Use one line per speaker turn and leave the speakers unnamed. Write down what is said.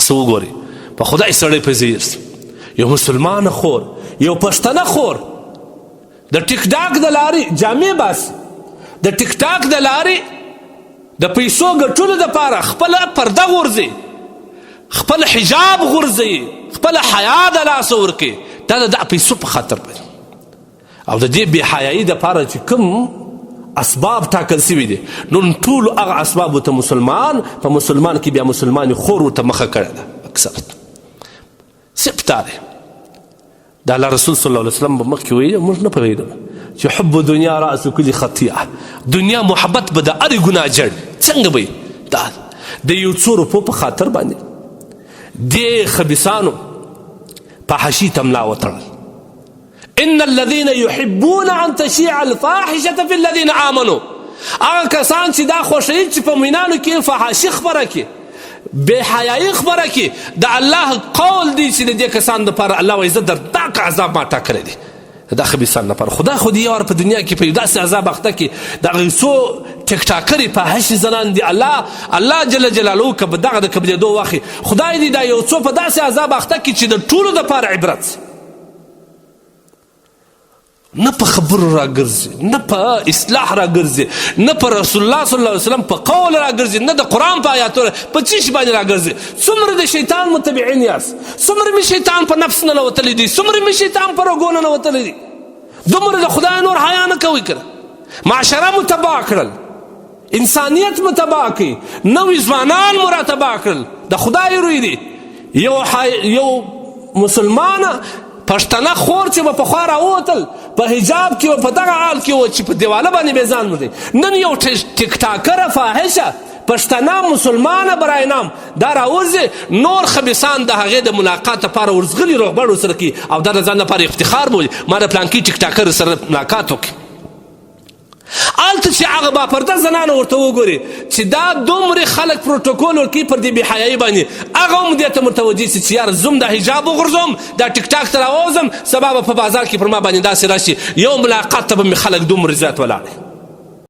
څه وګورئ په خدای سړی په زیر سي یو مسلمانه خور یو پښتنه خور د ټیک ټاک د لارې جامې باسي د ټیک ټاک د لارې د پیسو ګټلو دپاره خپله پرده غورځي خپل حجاب غورځوي خپله حیا د لاسه ورکوي دا د پیسو په خاطر باندې او د دې بې حیایي دپاره چې کوم اسباب ټاکل سوي دي نن ټولو هغه اسبابو ته مسلمان په مسلمان کې بیا مسلمانې خور ورته مخه کړې ده اکثر صرف دا دی د الله رسول صلی الله علیه وسلم به مخکې ویلي موږ نه پوهېږو چې حب دنیا رأس کل خطیئه دنیا محبت به د هرې ګناه جړ څنګه به دا د یو څو روپو په خاطر باندې دې خبیثانو فحشي ته ملا وتړل ان الذين يحبون ان تشيع الفاحشه في الذين امنوا هغه کسان چې دا خوښوي چې په مؤمنانو کې فحاشي خپره کړي بې حیایي خپره کړي د الله قول دی چې د دې کسانو دپاره الله وایي زه دردناک عذاب ما ټاکلی دی دا خبیثان لپاره خدا خو دې یو په دنیا کې په یو داسې عذاب اخته کړي دغه څو ټیک ټاکرې فحاشي زنان دي الله جل جلاله که به دغه د قبلېدو واخلي خدای دې دا یو څو په داسې عذاب اخته کړي چې د ټولو دپاره عبرت سي نه په خبرو راګرځي نه په اصلاح راګرځي نه په رسول الله صلی الله علیه وسلم په قول راګرځي نه د قرآن په آیاتو په څه شي باندې راګرځي څومره د شیطان متبعین یاست څومره مې شیطان په نفس نه ننوتلی دي څومره مې شیطان په رګو نه ننوتلی دي دومره د خدای نور حیا نه کوئ کړه معاشره مو تباه کړل انسانیت مو تباه کړي نوي ځوانان مو را تباه کړل د خدای روی دی یو مسلمانه پښتنه خور چې به پخوا راووتل په حجاب کې و په دغه حال کې و چې په دیواله باندې بې ځان مردی نن یو ټیک ټاکره فاحشه پښتنه مسلمانه برای نام دا راوځي نور خبیثان د هغې د ملاقات لپاره ورځغلي روغبړ ورسره کوي او دا د ځان لپاره افتخار بولي ما د پلانکي ټیک ټاکر سره ملاقات وکړي هلته چې هغه باپرده زنانه ورته وګوري چې دا دومره خلک پروتوکول ورکوي پر دې بېحیایي باندې هغه هم دې ته متوجه سي چې یاره زوم دا حجاب وغورځوم دا ټیک ټاک ته راووځم سبا به په بازار کې پر ما باندې داسې راشي یو ملاقات ته به مې خلک دومره زیات ولاړ